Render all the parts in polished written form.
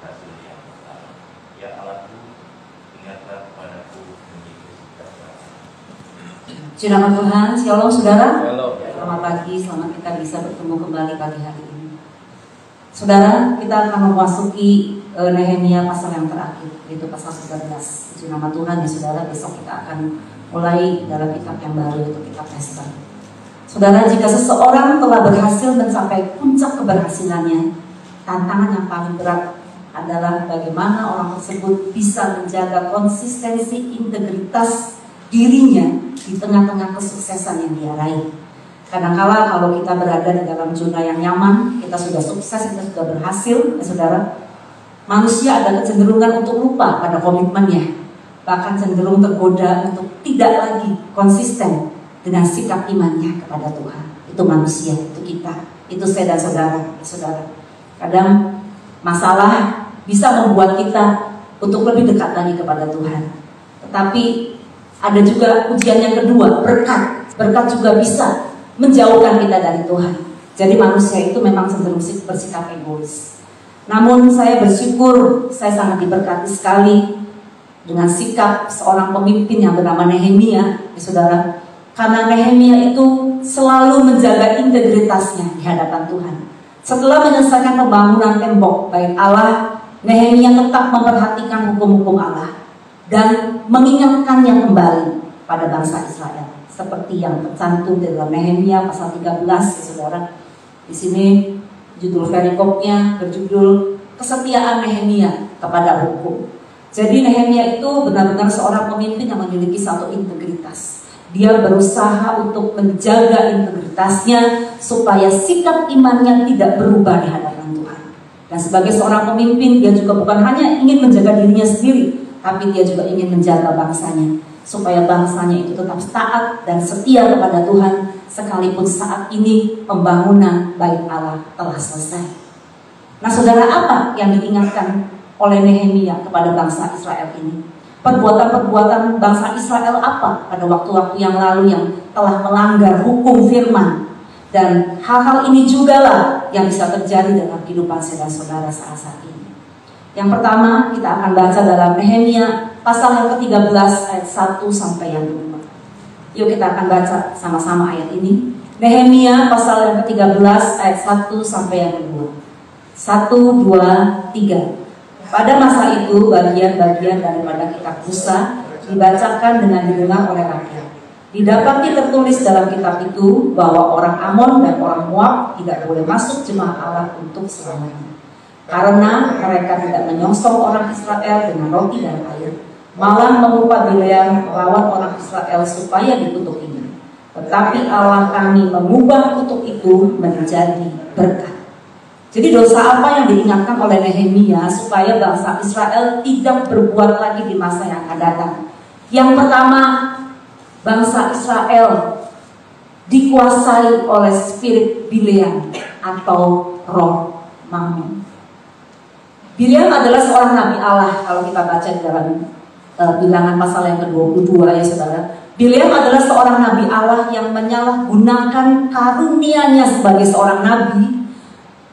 hasil yang pertama. Ya Allahku, ingatlah kepadaku mengikuti kata-Mu. Puji nama Tuhan, shalom saudara. Shalom. Selamat pagi, selamat kita bisa bertemu kembali pagi hari ini. Saudara, kita akan memasuki Nehemia pasal yang terakhir, yaitu pasal 11. Puji nama Tuhan ya saudara, besok kita akan mulai dalam kitab yang baru, yaitu kitab Ester. Saudara, jika seseorang telah berhasil mencapai puncak keberhasilannya, tantangan yang paling berat adalah bagaimana orang tersebut bisa menjaga konsistensi integritas dirinya di tengah-tengah kesuksesan yang dia raih. Kadang-kala kalau kita berada di dalam zona yang nyaman, kita sudah sukses, kita sudah berhasil, ya saudara, manusia ada kecenderungan untuk lupa pada komitmennya, bahkan cenderung tergoda untuk tidak lagi konsisten dengan sikap imannya kepada Tuhan. Itu manusia, itu kita, itu saya dan saudara, saudara. Kadang masalah bisa membuat kita untuk lebih dekat lagi kepada Tuhan. Tetapi ada juga ujian yang kedua, berkat. Berkat juga bisa menjauhkan kita dari Tuhan. Jadi manusia itu memang cenderung bersikap egois. Namun saya bersyukur, saya sangat diberkati sekali dengan sikap seorang pemimpin yang bernama Nehemia, ya saudara. Karena Nehemia itu selalu menjaga integritasnya di hadapan Tuhan. Setelah menyelesaikan pembangunan tembok bait Allah, Nehemia tetap memperhatikan hukum-hukum Allah dan mengingatkannya kembali pada bangsa Israel, seperti yang tercantum di dalam Nehemia pasal 13, ya saudara. Di sini judul perikopnya berjudul Kesetiaan Nehemia kepada Hukum. Jadi Nehemia itu benar-benar seorang pemimpin yang memiliki satu integritas. Dia berusaha untuk menjaga integritasnya supaya sikap imannya tidak berubah di hadapan Tuhan. Dan sebagai seorang pemimpin, dia juga bukan hanya ingin menjaga dirinya sendiri, tapi dia juga ingin menjaga bangsanya, supaya bangsanya itu tetap taat dan setia kepada Tuhan, sekalipun saat ini pembangunan bait Allah telah selesai. Nah saudara, apa yang diingatkan oleh Nehemia kepada bangsa Israel ini? Perbuatan-perbuatan bangsa Israel apa pada waktu-waktu yang lalu yang telah melanggar hukum firman? Dan hal-hal ini juga lah yang bisa terjadi dalam kehidupan saya dan saudara saat ini. Yang pertama, kita akan baca dalam Nehemia pasal yang ke-13 ayat 1 sampai yang 5. Yuk kita akan baca sama-sama ayat ini. Nehemia pasal yang ke-13 ayat 1 sampai yang 2. 1, 2, 3. Pada masa itu bagian-bagian daripada kitab Musa dibacakan dengan didengar oleh rakyat. Didapati tertulis dalam kitab itu bahwa orang Amon dan orang Moab tidak boleh masuk jemaah Allah untuk selamanya, karena mereka tidak menyongsong orang Israel dengan roti dan air, malah mengupah Bileam melawan orang Israel supaya dikutukinya. Tetapi Allah kami mengubah kutuk itu menjadi berkat. Jadi dosa apa yang diingatkan oleh Nehemia supaya bangsa Israel tidak berbuat lagi di masa yang akan datang? Yang pertama, bangsa Israel dikuasai oleh spirit Bileam atau roh Mammon. Bileam adalah seorang nabi Allah, kalau kita baca di dalam Bilangan pasal yang ke-22 ya saudara. Bileam adalah seorang nabi Allah yang menyalahgunakan karunia-Nya sebagai seorang nabi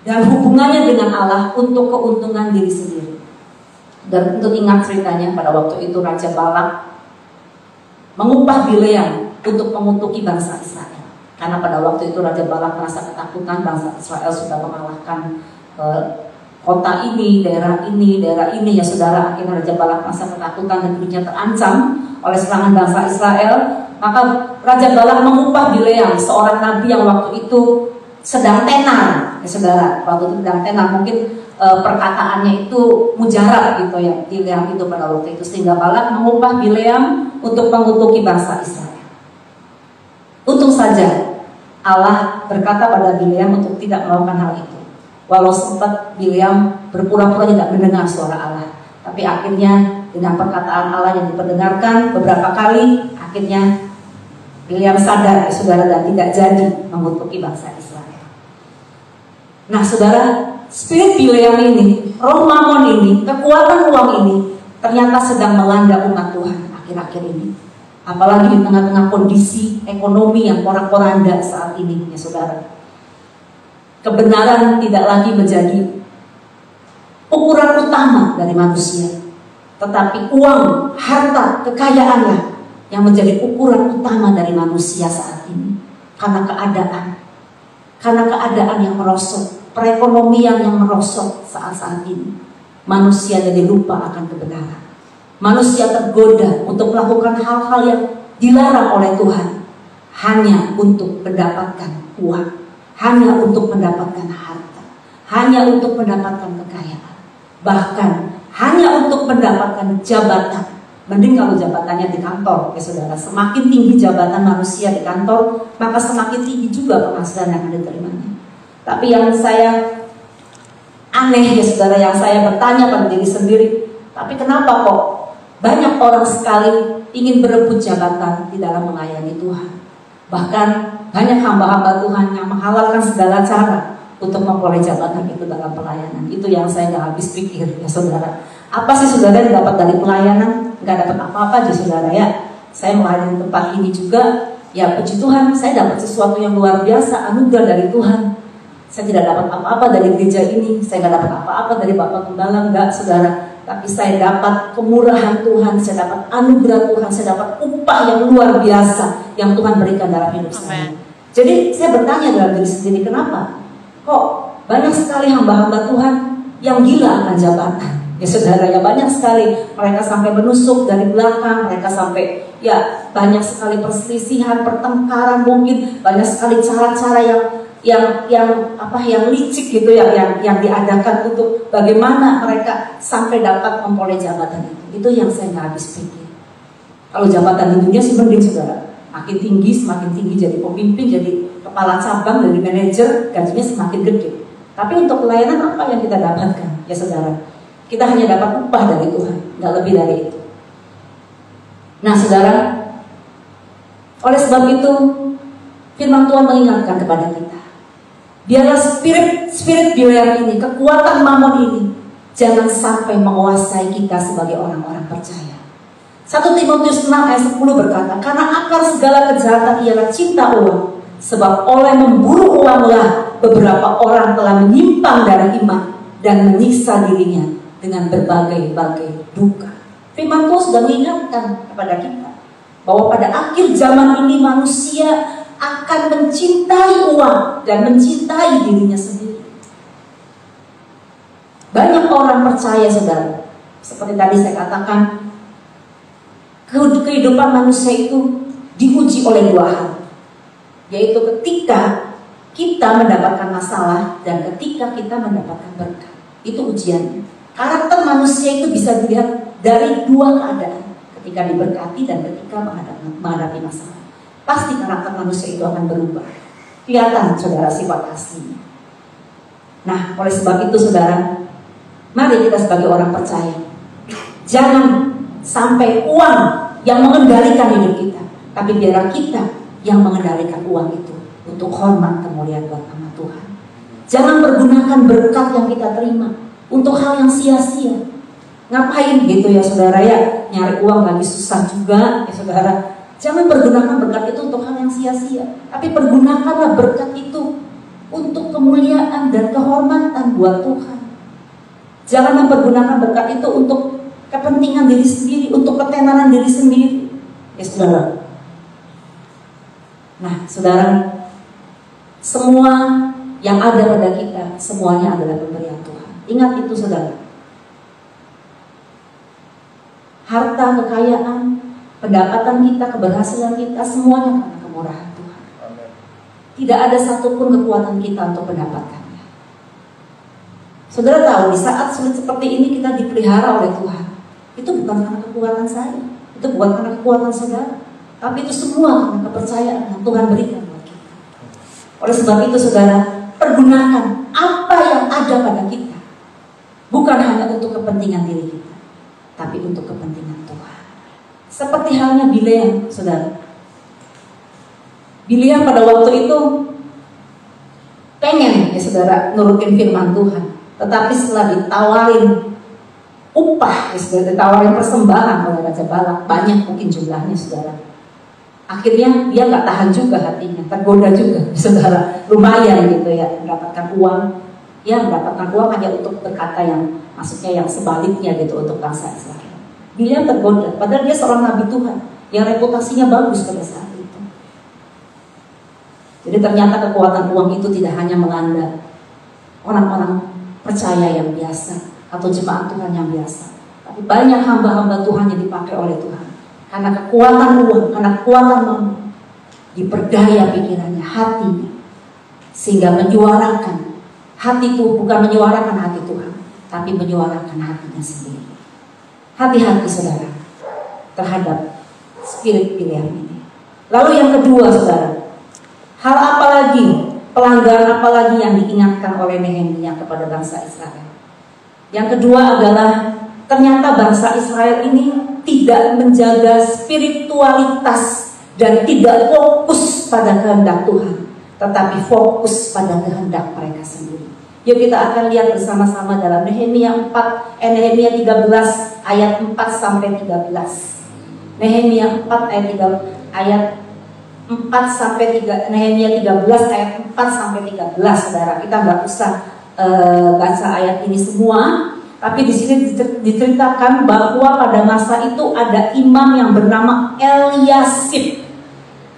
dan hubungannya dengan Allah untuk keuntungan diri sendiri. Dan untuk ingat ceritanya, pada waktu itu Raja Balak mengupah Bileam untuk mengutuki bangsa Israel. Karena pada waktu itu Raja Balak merasa ketakutan bangsa Israel sudah mengalahkan kota ini, daerah ini ya saudara. Akhirnya Raja Balak merasa ketakutan dan hidupnya terancam oleh serangan bangsa Israel. Maka Raja Balak mengupah Bileam, seorang nabi yang waktu itu sedang tenar, ya saudara. Waktu itu sedang tenar, mungkin perkataannya itu mujarab gitu ya, Bileam itu pada waktu itu, sehingga Balak mengupah Bileam untuk mengutuki bangsa Israel. Untung saja Allah berkata pada Bileam untuk tidak melakukan hal itu. Walau sempat Bileam berpura-pura tidak mendengar suara Allah, tapi akhirnya dengan perkataan Allah yang diperdengarkan beberapa kali, akhirnya Bileam sadar, saudara, dan tidak jadi mengutuki bangsa Israel. Nah saudara, spirit Bileam ini, roh Mammon ini, kekuatan uang ini ternyata sedang melanda umat Tuhan akhir-akhir ini. Apalagi di tengah-tengah kondisi ekonomi yang porak-poranda saat ini ya saudara. Kebenaran tidak lagi menjadi ukuran utama dari manusia. Tetapi uang, harta, kekayaanlah yang menjadi ukuran utama dari manusia saat ini. Karena keadaan yang merosot, perekonomian yang merosot saat-saat ini. Manusia jadi lupa akan kebenaran. Manusia tergoda untuk melakukan hal-hal yang dilarang oleh Tuhan hanya untuk mendapatkan uang, hanya untuk mendapatkan harta, hanya untuk mendapatkan kekayaan, bahkan hanya untuk mendapatkan jabatan. Mending kalau jabatannya di kantor, ya saudara. Semakin tinggi jabatan manusia di kantor, maka semakin tinggi juga penghasilan yang akan diterimanya. Tapi yang saya aneh, ya saudara, yang saya bertanya pada diri sendiri, tapi kenapa kok banyak orang sekali ingin berebut jabatan di dalam melayani Tuhan? Bahkan banyak hamba-hamba Tuhan yang menghalalkan segala cara untuk memperoleh jabatan itu dalam pelayanan. Itu yang saya gak habis pikir, ya saudara. Apa sih saudara yang dapat dari pelayanan? Gak dapat apa-apa aja saudara ya. Saya melayani tempat ini juga, ya puji Tuhan, saya dapat sesuatu yang luar biasa, anugerah dari Tuhan. Saya tidak dapat apa-apa dari gereja ini, saya gak dapat apa-apa dari Bapak Gembala, enggak saudara. Tapi saya dapat kemurahan Tuhan, saya dapat anugerah Tuhan, saya dapat upah yang luar biasa yang Tuhan berikan dalam hidup saya. Jadi saya bertanya dalam diri sendiri, kenapa? Kok banyak sekali hamba-hamba Tuhan yang gila akan jabatan? Ya saudara, ya banyak sekali mereka sampai menusuk dari belakang, mereka sampai ya banyak sekali perselisihan, pertengkaran, mungkin banyak sekali cara-cara yang licik gitu yang diadakan untuk bagaimana mereka sampai dapat memperoleh jabatan itu. Itu yang saya nggak habis pikir. Kalau jabatan di dunia sih mending saudara, makin tinggi semakin tinggi, jadi pemimpin, jadi kepala cabang, jadi manajer, gajinya semakin gede. Tapi untuk pelayanan apa yang kita dapatkan, ya saudara? Kita hanya dapat upah dari Tuhan, nggak lebih dari itu. Nah saudara, oleh sebab itu firman Tuhan mengingatkan kepada kita, biarlah spirit biar ini, kekuatan mamon ini, jangan sampai menguasai kita sebagai orang-orang percaya. 1 Timotius 6 ayat 10 berkata, karena akar segala kejahatan ialah cinta uang, sebab oleh memburu uanglah beberapa orang telah menyimpang dari iman dan menyiksa dirinya dengan berbagai-bagai duka. Firman Tuhan sudah mengingatkan kepada kita bahwa pada akhir zaman ini manusia akan mencintai uang dan mencintai dirinya sendiri. Banyak orang percaya saudara, seperti tadi saya katakan, kehidupan manusia itu diuji oleh dua hal, yaitu ketika kita mendapatkan masalah dan ketika kita mendapatkan berkat. Itu ujiannya. Karakter manusia itu bisa dilihat dari dua keadaan, ketika diberkati dan ketika menghadapi masalah. Pasti karakter manusia itu akan berubah. Kelihatan saudara sifat aslinya. Nah, oleh sebab itu saudara, mari kita sebagai orang percaya, jangan sampai uang yang mengendalikan hidup kita, tapi biarlah kita yang mengendalikan uang itu untuk hormat kemuliaan buat nama Tuhan. Jangan pergunakan berkat yang kita terima untuk hal yang sia-sia. Ngapain gitu ya saudara ya, nyari uang lagi susah juga ya saudara. Jangan pergunakan berkat itu untuk hal yang sia-sia, tapi pergunakanlah berkat itu untuk kemuliaan dan kehormatan buat Tuhan. Jangan mempergunakan berkat itu untuk kepentingan diri sendiri, untuk ketenaran diri sendiri ya saudara. Nah saudara, semua yang ada pada kita, semuanya adalah pemberian Tuhan. Ingat itu saudara. Harta, kekayaan, pendapatan kita, keberhasilan kita, semuanya karena kemurahan Tuhan. Tidak ada satupun kekuatan kita untuk mendapatkannya. Saudara tahu, di saat sulit seperti ini kita dipelihara oleh Tuhan. Itu bukan karena kekuatan saya, itu bukan karena kekuatan saudara, tapi itu semua karena kepercayaan yang Tuhan berikan buat kita. Oleh sebab itu saudara, pergunakan apa yang ada pada kita. Bukan hanya untuk kepentingan diri kita, tapi untuk kepentingan Tuhan. Seperti halnya Bileam, saudara. Bileam pada waktu itu pengen ya saudara nurutin firman Tuhan, tetapi setelah ditawarin upah, ya saudara, ditawarin persembahan oleh Raja Balak, banyak mungkin jumlahnya saudara. Akhirnya dia nggak tahan juga hatinya, tergoda juga saudara. Lumayan gitu ya, mendapatkan uang. Dia mendapatkan uang hanya untuk berkata yang maksudnya yang sebaliknya gitu untuk bangsa Israel. Bileam tergoda, padahal dia seorang nabi Tuhan yang reputasinya bagus pada saat itu. Jadi ternyata kekuatan uang itu tidak hanya melanda orang-orang percaya yang biasa atau jemaat Tuhan yang biasa, tapi banyak hamba-hamba Tuhan yang dipakai oleh Tuhan karena kekuatan uang, karena kekuatan mamon, diperdaya pikirannya, hatinya, sehingga menyuarakan hati itu, bukan menyuarakan hati Tuhan, tapi menyuarakan hatinya sendiri. Hati-hati saudara terhadap spirit Bileam ini. Lalu yang kedua saudara, hal apa lagi, pelanggaran apa lagi yang diingatkan oleh Nehemia kepada bangsa Israel? Yang kedua adalah ternyata bangsa Israel ini tidak menjaga spiritualitas dan tidak fokus pada kehendak Tuhan, tetapi fokus pada kehendak mereka sendiri. Yuk kita akan lihat bersama-sama dalam Nehemia 13 ayat 4 sampai 13. Nehemia 4 ayat 4 sampai 3, Nehemia 13 ayat 4 sampai 13, saudara. Kita nggak usah baca ayat ini semua, tapi di sini diceritakan bahwa pada masa itu ada imam yang bernama Eliasib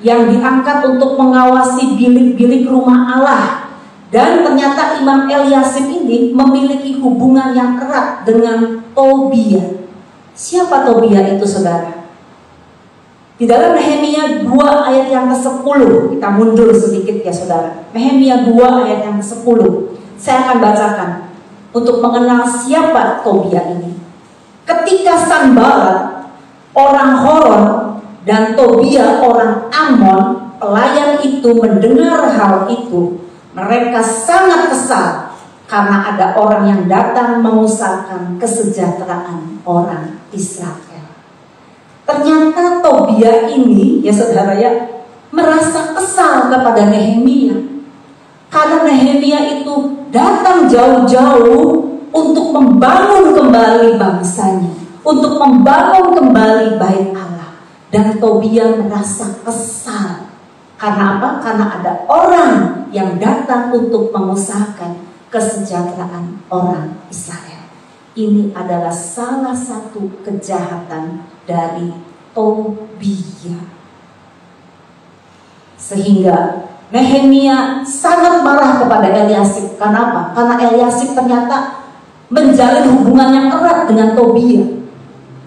yang diangkat untuk mengawasi bilik-bilik rumah Allah. Dan ternyata Imam Eliasib ini memiliki hubungan yang erat dengan Tobia. Siapa Tobia itu saudara? Di dalam Nehemia 2 ayat yang ke-10, kita mundur sedikit ya saudara. Nehemia 2 ayat yang ke-10, saya akan bacakan untuk mengenal siapa Tobia ini. Ketika Sanballat orang Horon dan Tobia orang Amon, pelayan itu mendengar hal itu, mereka sangat kesal karena ada orang yang datang mengusahakan kesejahteraan orang Israel. Ternyata Tobia ini ya saudara ya merasa kesal kepada Nehemia karena Nehemia itu datang jauh-jauh untuk membangun kembali bangsanya, untuk membangun kembali bait Allah. Dan Tobia merasa kesal karena apa? Karena ada orang yang datang untuk mengusahakan kesejahteraan orang Israel. Ini adalah salah satu kejahatan dari Tobia. Sehingga Nehemia sangat marah kepada Eliasib. Kenapa? Karena Eliasib ternyata menjalin hubungan yang erat dengan Tobia.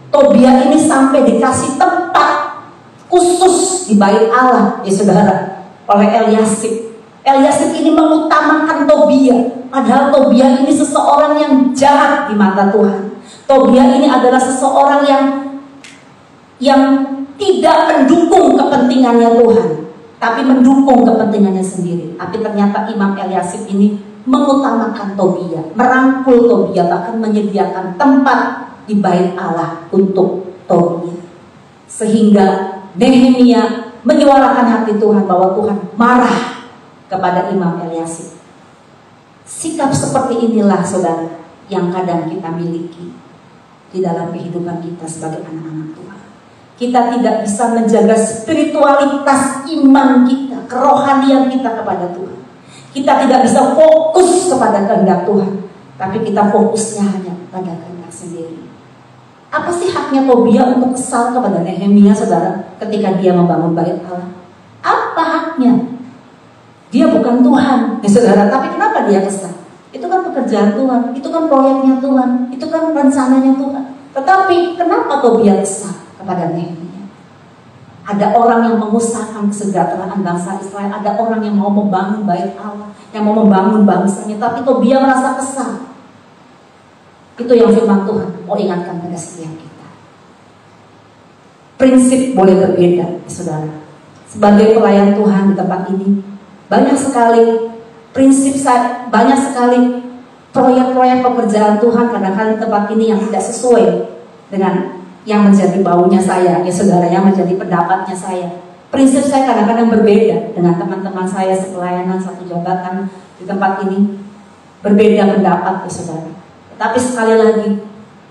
Tobia ini sampai dikasih tempat khusus di bait Allah ya saudara oleh Eliasib. Eliasib ini mengutamakan Tobia, padahal Tobia ini seseorang yang jahat di mata Tuhan. Tobia ini adalah seseorang yang tidak mendukung kepentingannya Tuhan, tapi mendukung kepentingannya sendiri. Tapi ternyata Imam Eliasib ini mengutamakan Tobia, merangkul Tobia, bahkan menyediakan tempat di bait Allah untuk Tobia. Sehingga Nehemia menyuarakan hati Tuhan bahwa Tuhan marah kepada Imam Eliasib. Sikap seperti inilah saudara yang kadang kita miliki di dalam kehidupan kita sebagai anak-anak Tuhan. Kita tidak bisa menjaga spiritualitas iman kita, kerohanian kita kepada Tuhan. Kita tidak bisa fokus kepada kehendak Tuhan, tapi kita fokusnya hanya pada kehendak sendiri. Apa sih haknya Tobia untuk kesal kepada Nehemia saudara ketika dia membangun bait Allah? Apa haknya? Dia bukan Tuhan ya saudara, tapi kenapa dia kesal? Itu kan pekerjaan Tuhan, itu kan proyeknya Tuhan, itu kan rencananya Tuhan. Tetapi kenapa Tobia kesal kepada Nehemia? Ada orang yang mengusahakan kesejahteraan bangsa Israel, ada orang yang mau membangun bait Allah, yang mau membangun bangsanya, tapi Tobia merasa kesal. Itu yang firman Tuhan mau ingatkan pada setiap kita. Prinsip boleh berbeda, saudara. Sebagai pelayan Tuhan di tempat ini, banyak sekali prinsip, banyak sekali proyek-proyek pekerjaan Tuhan kadang-kadang di tempat ini yang tidak sesuai dengan yang menjadi baunya saya, ya saudara, yang menjadi pendapatnya saya. Prinsip saya kadang-kadang berbeda dengan teman-teman saya sepelayanan satu jabatan di tempat ini. Berbeda pendapat, ya saudara. Tapi sekali lagi,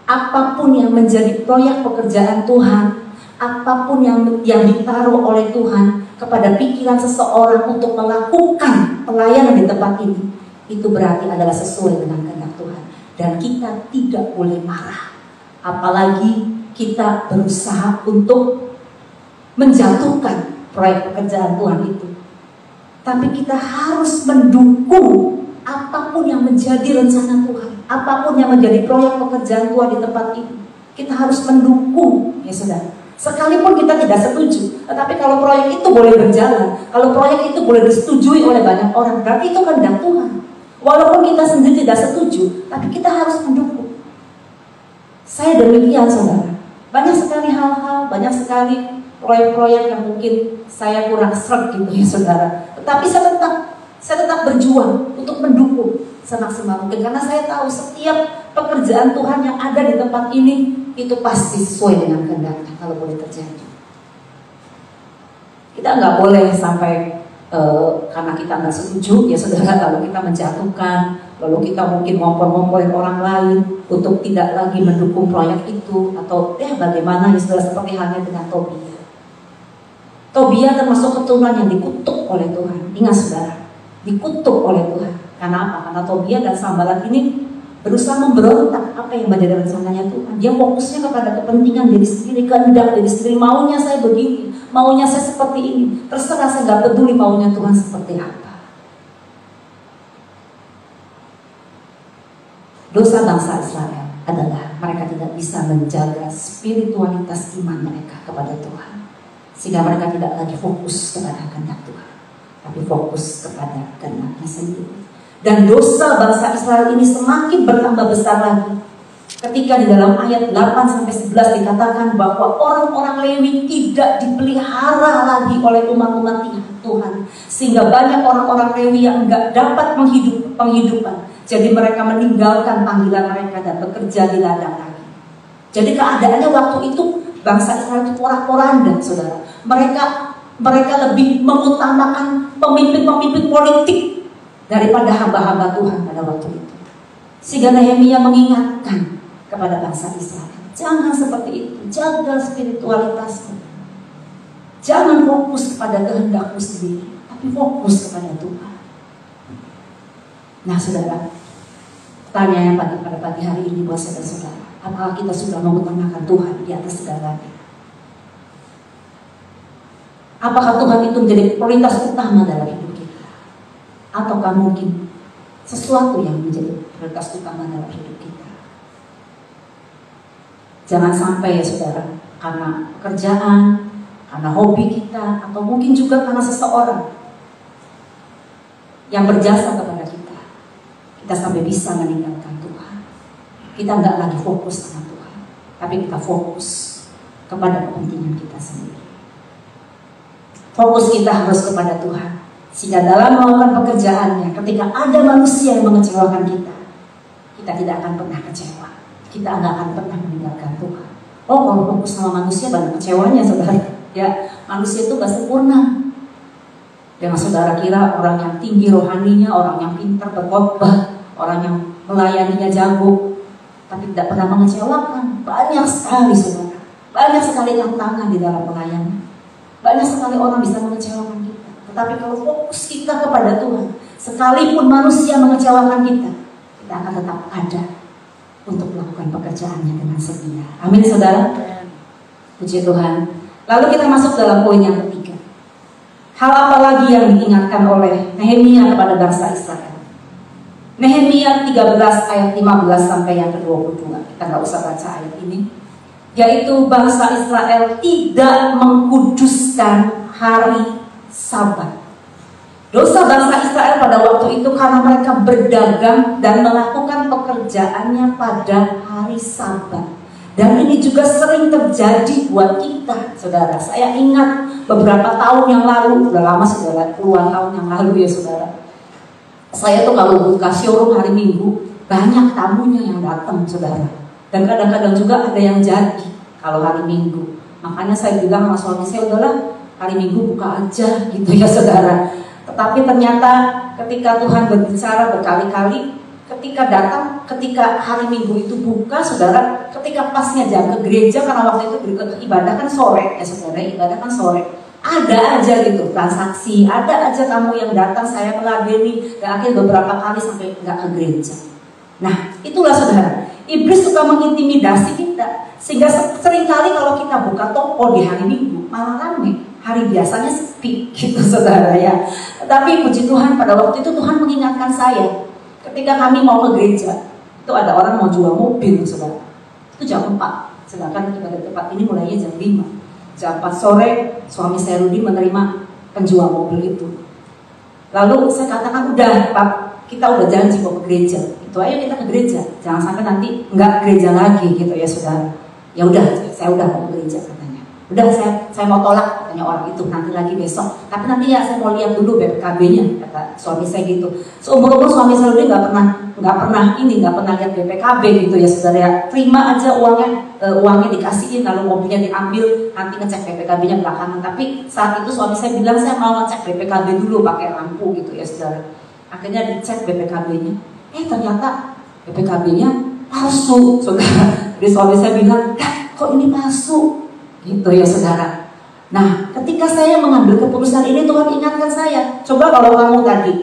apapun yang menjadi proyek pekerjaan Tuhan, apapun yang ditaruh oleh Tuhan kepada pikiran seseorang untuk melakukan pelayanan di tempat ini, itu berarti adalah sesuai dengan kehendak Tuhan. Dan kita tidak boleh marah. Apalagi kita berusaha untuk menjatuhkan proyek pekerjaan Tuhan itu. Tapi kita harus mendukung apapun yang menjadi rencana Tuhan, apapun yang menjadi proyek pekerjaan Tuhan di tempat ini. Kita harus mendukung, ya saudara. Sekalipun kita tidak setuju, tetapi kalau proyek itu boleh berjalan, kalau proyek itu boleh disetujui oleh banyak orang, berarti itu kehendak Tuhan. Walaupun kita sendiri tidak setuju, tapi kita harus mendukung. Saya demikian, saudara. Banyak sekali hal-hal, banyak sekali proyek-proyek yang mungkin saya kurang sreg gitu ya saudara. Tetapi saya tetap berjuang untuk mendukung semaksimal mungkin, karena saya tahu setiap pekerjaan Tuhan yang ada di tempat ini itu pasti sesuai dengan kehendaknya kalau boleh terjadi. Kita nggak boleh sampai karena kita nggak setuju ya saudara, lalu kita menjatuhkan, lalu kita mungkin ngompor-ngomporin orang lain untuk tidak lagi mendukung proyek itu, atau bagaimana ya saudara, seperti halnya dengan Tobia. Tobia termasuk keturunan yang dikutuk oleh Tuhan. Ingat saudara, dikutuk oleh Tuhan. Karena apa? Karena Tobia dan Sanbalat ini berusaha memberontak apa yang menjadi rencananya Tuhan. Dia fokusnya kepada kepentingan diri sendiri, kehendak diri sendiri. Maunya saya begini, maunya saya seperti ini. Terserah, saya nggak peduli maunya Tuhan seperti apa. Dosa bangsa Israel adalah mereka tidak bisa menjaga spiritualitas iman mereka kepada Tuhan, sehingga mereka tidak lagi fokus kepada kehendak Tuhan, tapi fokus kepada kehendaknya sendiri. Dan dosa bangsa Israel ini semakin bertambah besar lagi ketika di dalam ayat 8-11 dikatakan bahwa orang-orang Lewi tidak dipelihara lagi oleh umat-umat Tuhan, sehingga banyak orang-orang Lewi yang enggak dapat penghidupan. Jadi mereka meninggalkan panggilan mereka dan bekerja di ladang lagi. Jadi keadaannya waktu itu bangsa Israel itu porak-poranda, saudara. Mereka lebih mengutamakan pemimpin-pemimpin politik daripada hamba-hamba Tuhan pada waktu itu. Sehingga Nehemia mengingatkan kepada bangsa Israel, jangan seperti itu, jaga spiritualitasmu. Jangan fokus kepada kehendakmu sendiri, tapi fokus kepada Tuhan. Nah saudara, pertanyaan pada pagi hari ini buat saudara-saudara, apakah kita sudah mengutamakan Tuhan di atas segalanya? Apakah Tuhan itu menjadi prioritas utama dalam hidup kita? Ataukah mungkin sesuatu yang menjadi prioritas utama dalam hidup kita? Jangan sampai ya saudara, karena pekerjaan, karena hobi kita, atau mungkin juga karena seseorang yang berjasa kepada kita sampai bisa meninggalkan Tuhan. Kita nggak lagi fokus sama Tuhan, tapi kita fokus kepada kepentingan kita sendiri. Fokus kita harus kepada Tuhan, sehingga dalam melakukan pekerjaannya, ketika ada manusia yang mengecewakan kita tidak akan pernah kecewa. Kita nggak akan pernah meninggalkan Tuhan. Oh, kalau fokus sama manusia banyak kecewanya, saudara. Ya, manusia itu gak sempurna. Jangan saudara kira orang yang tinggi rohaninya, orang yang pintar berkhotbah, orang yang melayaninya jago, tapi tidak pernah mengecewakan. Banyak sekali saudara, banyak sekali tantangan di dalam pelayanan. Banyak sekali orang bisa mengecewakan kita. Tetapi kalau fokus kita kepada Tuhan, sekalipun manusia mengecewakan kita akan tetap ada untuk melakukan pekerjaannya dengan setia. Amin saudara. Puji Tuhan. Lalu kita masuk dalam poin yang ketiga. Hal apa lagi yang diingatkan oleh Nehemia kepada bangsa Israel? Nehemia 13 ayat 15 sampai yang ke-22. Kita nggak usah baca ayat ini. Yaitu bangsa Israel tidak mengkuduskan hari Sabat. Dosa bangsa Israel pada waktu itu karena mereka berdagang dan melakukan pekerjaannya pada hari Sabat. Dan ini juga sering terjadi buat kita, saudara. Saya ingat beberapa tahun yang lalu, udah lama saudara, puluhan tahun yang lalu ya saudara. Saya tuh kalau buka showroom hari Minggu, banyak tamunya yang datang saudara. Dan kadang-kadang juga ada yang jadi kalau hari Minggu. Makanya saya bilang sama suami saya, udahlah hari Minggu buka aja gitu ya saudara. Tetapi ternyata ketika Tuhan berbicara berkali-kali, ketika hari Minggu itu buka, saudara, ketika pasnya jam ke gereja, karena waktu itu ibadah kan sore, ya saudara, ibadah kan sore. Ada aja gitu transaksi, ada aja tamu yang datang saya meladeni, dan akhirnya beberapa kali sampai nggak ke gereja. Nah, itulah saudara, iblis suka mengintimidasi kita, sehingga seringkali kalau kita buka toko di hari Minggu malah rame, hari biasanya sepi gitu saudara ya. Tapi puji Tuhan pada waktu itu Tuhan mengingatkan saya, ketika kami mau ke gereja, itu ada orang mau jual mobil saudara, itu jam 4, sedangkan ibadah tempat ini mulainya jam 5. Jam 4 sore suami saya Rudi menerima penjual mobil itu. Lalu saya katakan, udah Pak, kita udah janji mau ke gereja, itu ayo kita ke gereja, jangan sampai nanti nggak gereja lagi gitu ya saudara. Ya udah, saya udah mau ke gereja katanya. Udah saya mau tolak katanya orang itu, nanti lagi besok. Tapi nanti ya saya mau lihat dulu BPKB-nya, kata suami saya gitu. Seumur-umur suami saya Rudi nggak pernah lihat BPKB gitu ya saudara ya. Terima aja uangnya dikasihin, lalu mobilnya diambil, nanti ngecek BPKB-nya belakangan. Tapi saat itu suami saya bilang saya mau ngecek BPKB dulu pakai lampu gitu ya saudara. Akhirnya dicek BPKB-nya, ternyata BPKB-nya palsu saudara. Jadi suami saya bilang, kok ini palsu gitu ya saudara. Nah, ketika saya mengambil keputusan ini, Tuhan ingatkan saya, coba kalau kamu tadi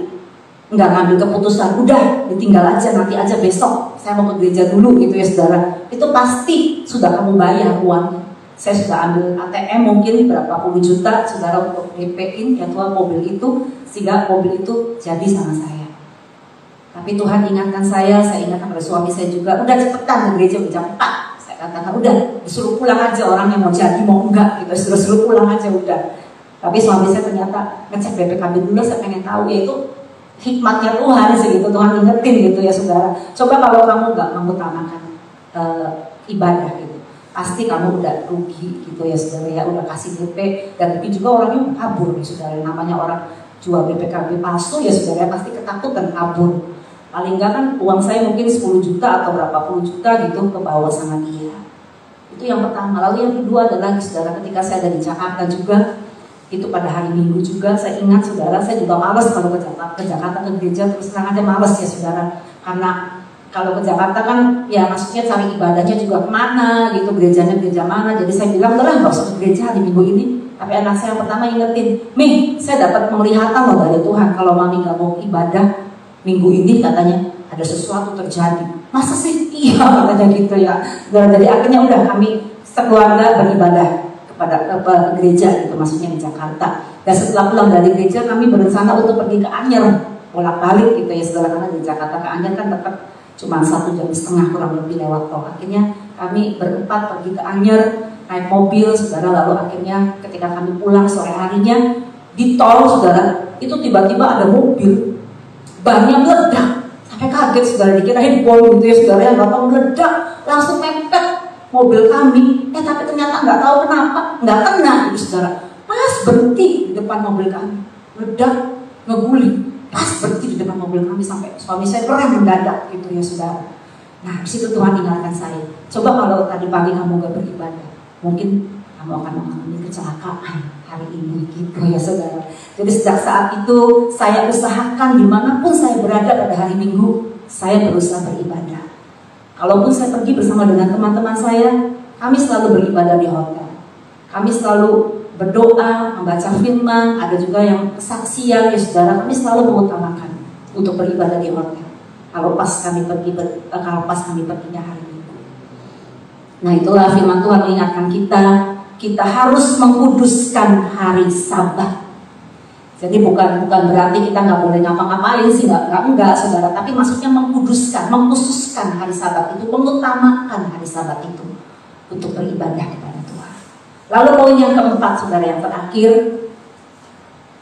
nggak ngambil keputusan, udah ditinggal aja, nanti aja besok saya mau ke gereja dulu gitu ya saudara, itu pasti sudah kamu bayar uangnya. Saya sudah ambil ATM mungkin berapa puluh juta saudara untuk DP-in ya Tuhan mobil itu, sehingga mobil itu jadi sama saya. Tapi Tuhan ingatkan saya ingatkan pada suami saya juga, udah cepetan ke gereja jam 4. Saya katakan udah disuruh pulang aja, orang yang mau jadi mau enggak gitu, suruh pulang aja udah. Tapi suami saya ternyata ngecek BPKB dulu, saya pengen tahu ya itu hikmatnya Tuhan segitu, Tuhan ingetin gitu ya saudara. Coba kalau kamu nggak mengutamakan ibadah gitu, pasti kamu udah rugi gitu ya saudara ya, udah kasih DP dan lebih juga orangnya kabur nih saudara. Namanya orang jual BPKB palsu ya saudara, pasti ketakutan kabur. Paling enggak kan uang saya mungkin 10 juta atau berapa puluh juta gitu ke bawah sama dia. Itu yang pertama. Lalu yang kedua adalah saudara, ketika saya ada di Jakarta juga, itu pada hari Minggu juga, saya ingat saudara, saya juga malas kalau ke Jakarta ke gereja, terus terang aja malas ya saudara. Karena kalau ke Jakarta kan ya maksudnya cari ibadahnya juga kemana gitu, gerejanya gereja mana. Jadi saya bilang, udah lah gak usah ke gereja hari Minggu ini. Tapi anak saya yang pertama ingetin, Mi, saya dapat penglihatan loh dari Tuhan, kalau Mami gak mau ibadah minggu ini katanya ada sesuatu terjadi. Masa sih? Iya katanya gitu ya. Jadi akhirnya udah kami sekeluarga beribadah kepada gereja gitu, maksudnya di Jakarta. Dan setelah pulang dari gereja kami berencana untuk pergi ke Anyer, bolak-balik gitu ya saudara, karena di Jakarta ke Anyer kan dekat, cuma 1,5 jam kurang lebih lewat tol. Akhirnya kami berempat pergi ke Anyer naik mobil saudara, lalu akhirnya ketika kami pulang sore harinya di tol saudara, itu tiba-tiba ada mobil bannya meledak, sampai kaget saudara, dikirain bom gitu ya saudara, yang bakal meledak langsung mepet mobil kami. Tapi ternyata nggak tahu kenapa nggak kena gitu saudara, pas berhenti di depan mobil kami, meledak ngeguling, pas berhenti di depan mobil kami, sampai suami saya rem mendadak gitu ya saudara. Nah di situ Tuhan ingatkan saya, coba kalau tadi pagi kamu gak beribadah, mungkin kamu akan mengalami kecelakaan hari ini gitu ya saudara. Jadi sejak saat itu saya usahakan dimanapun saya berada pada hari Minggu, saya berusaha beribadah. Kalaupun saya pergi bersama dengan teman-teman saya, kami selalu beribadah di hotel. Kami selalu berdoa, membaca firman, ada juga yang kesaksian ya saudara. Kami selalu mengutamakan untuk beribadah di hotel. Kalau pas kami perginya hari Minggu. Nah itulah firman Tuhan mengingatkan kita harus mengkuduskan hari Sabat. Jadi bukan berarti kita nggak boleh ngapa-ngapain sih, enggak saudara. Tapi maksudnya mengkuduskan, mengkhususkan hari Sabat itu, mengutamakan hari Sabat itu untuk beribadah kepada Tuhan. Lalu poin yang keempat saudara, yang terakhir,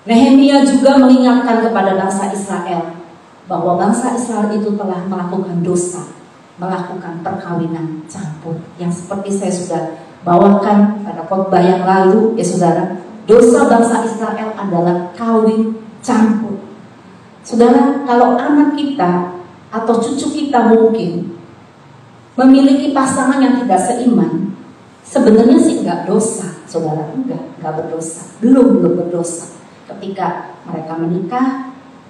Nehemia juga mengingatkan kepada bangsa Israel bahwa bangsa Israel itu telah melakukan dosa, melakukan perkawinan campur, yang seperti saya sudah bawakan pada khotbah yang lalu ya saudara. Dosa bangsa Israel adalah kawin campur. Saudara, kalau anak kita atau cucu kita mungkin memiliki pasangan yang tidak seiman, sebenarnya sih enggak dosa, saudara, enggak berdosa, belum berdosa. Ketika mereka menikah,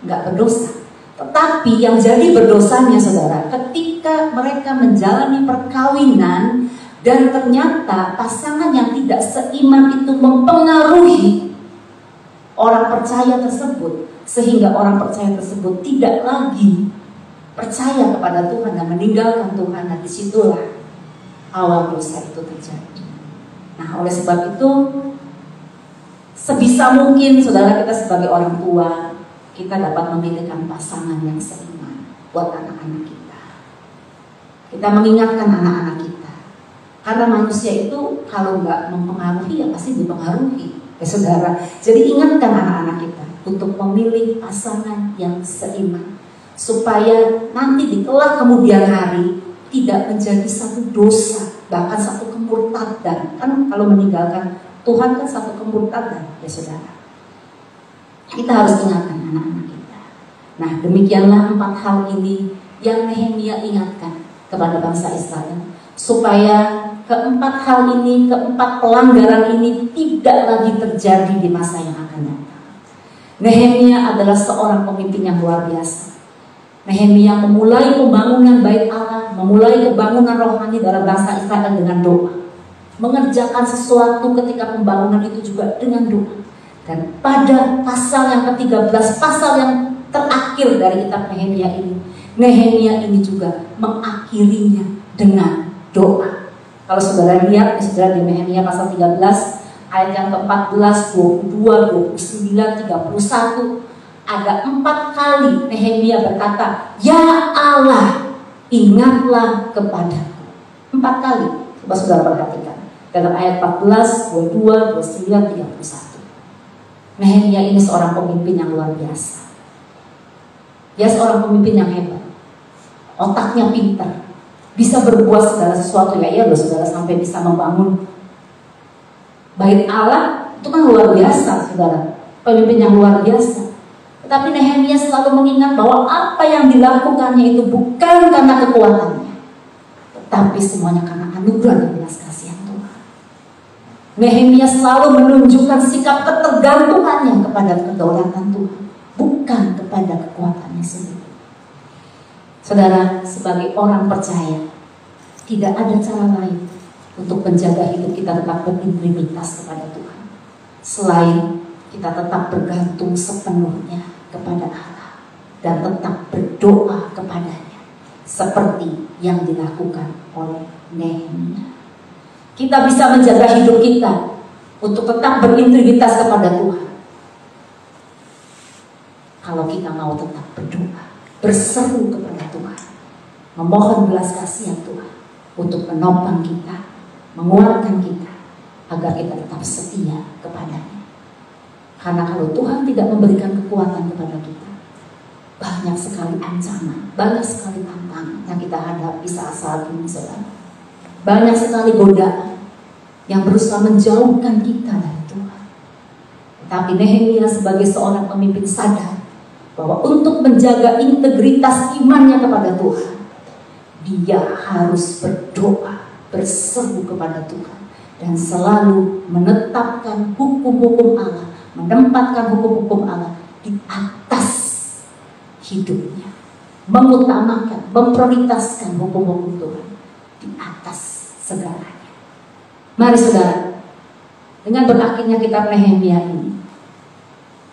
enggak berdosa. Tetapi yang jadi berdosanya saudara, ketika mereka menjalani perkawinan dan ternyata pasangan yang tidak seiman itu mempengaruhi orang percaya tersebut, sehingga orang percaya tersebut tidak lagi percaya kepada Tuhan dan meninggalkan Tuhan. Nah, disitulah awal dosa itu terjadi. Nah, oleh sebab itu, sebisa mungkin saudara kita sebagai orang tua, kita dapat memilihkan pasangan yang seiman buat anak-anak kita. Kita mengingatkan anak-anak kita, karena manusia itu kalau nggak mempengaruhi ya pasti dipengaruhi, ya saudara. Jadi ingatkan anak-anak kita untuk memilih pasangan yang seiman, supaya nanti di kelak kemudian hari tidak menjadi satu dosa, bahkan satu kemurtadan. Kan kalau meninggalkan Tuhan kan satu kemurtadan, ya saudara. Kita harus ingatkan anak-anak kita. Nah, demikianlah 4 hal ini yang Nehemia ingatkan kepada bangsa Israel, supaya keempat hal ini, keempat pelanggaran ini tidak lagi terjadi di masa yang akan datang. Nehemia adalah seorang pemimpin yang luar biasa. Nehemia memulai pembangunan Bait Allah, memulai kebangunan rohani dalam bangsa Israel dengan doa. Mengerjakan sesuatu ketika pembangunan itu juga dengan doa. Dan pada pasal yang ke-13, pasal yang terakhir dari kitab Nehemia ini, Nehemia ini juga mengakhirinya dengan doa. Kalau saudara lihat, saudara di Nehemia pasal 13, ayat yang ke-14, 22, 29, 31, ada 4 kali Nehemia berkata, "Ya Allah, ingatlah kepadaku." 4 kali. Coba saudara perhatikan. Dalam ayat 14, 22, 29, 31. Nehemia ini seorang pemimpin yang luar biasa. Dia seorang pemimpin yang hebat. Otaknya pintar. Bisa berbuat segala sesuatu. Ya loh saudara, sampai bisa membangun Bait Allah. Itu kan luar biasa saudara. Pemimpin yang luar biasa. Tetapi Nehemia selalu mengingat bahwa apa yang dilakukannya itu bukan karena kekuatannya, tetapi semuanya karena anugerah dan belas kasihan Tuhan. Nehemia selalu menunjukkan sikap ketergantungannya kepada kedaulatan Tuhan, bukan kepada kekuatannya sendiri. Saudara, sebagai orang percaya, tidak ada cara lain untuk menjaga hidup kita tetap berintegritas kepada Tuhan, selain kita tetap bergantung sepenuhnya kepada Allah dan tetap berdoa kepadanya, seperti yang dilakukan oleh Nehemia. Kita bisa menjaga hidup kita untuk tetap berintegritas kepada Tuhan kalau kita mau tetap berdoa, berseru kepada Tuhan, memohon belas kasihan Tuhan untuk menopang kita, menguatkan kita, agar kita tetap setia kepadanya. Karena kalau Tuhan tidak memberikan kekuatan kepada kita, banyak sekali ancaman, banyak sekali tantangan yang kita hadapi saat ini, saudara. Banyak sekali godaan yang berusaha menjauhkan kita dari Tuhan. Tapi Nehemia sebagai seorang pemimpin sadar bahwa untuk menjaga integritas imannya kepada Tuhan, dia harus berdoa, berseru kepada Tuhan, dan selalu menetapkan hukum-hukum Allah, menempatkan hukum-hukum Allah di atas hidupnya, mengutamakan, memprioritaskan hukum-hukum Tuhan di atas segalanya. Mari saudara, dengan berakhirnya kitab Nehemia ini,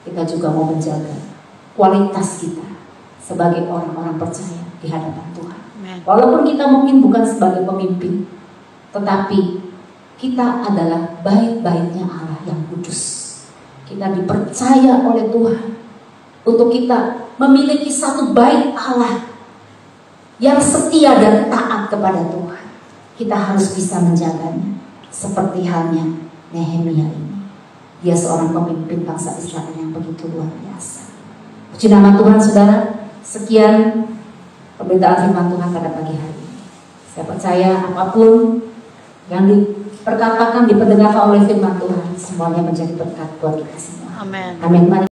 kita juga mau menjaga kualitas kita sebagai orang-orang percaya di hadapan Tuhan. Walaupun kita mungkin bukan sebagai pemimpin, tetapi kita adalah bait-baitnya Allah yang kudus. Kita dipercaya oleh Tuhan untuk kita memiliki satu bait Allah yang setia dan taat kepada Tuhan. Kita harus bisa menjaganya, seperti halnya Nehemia ini. Dia seorang pemimpin bangsa Israel yang begitu luar biasa. Puji nama Tuhan, saudara. Sekian pemberitaan firman Tuhan pada pagi hari ini. Saya percaya apapun yang diperkatakan, diperdengarkan oleh firman Tuhan, semuanya menjadi berkat buat kita semua. Amin. Amin.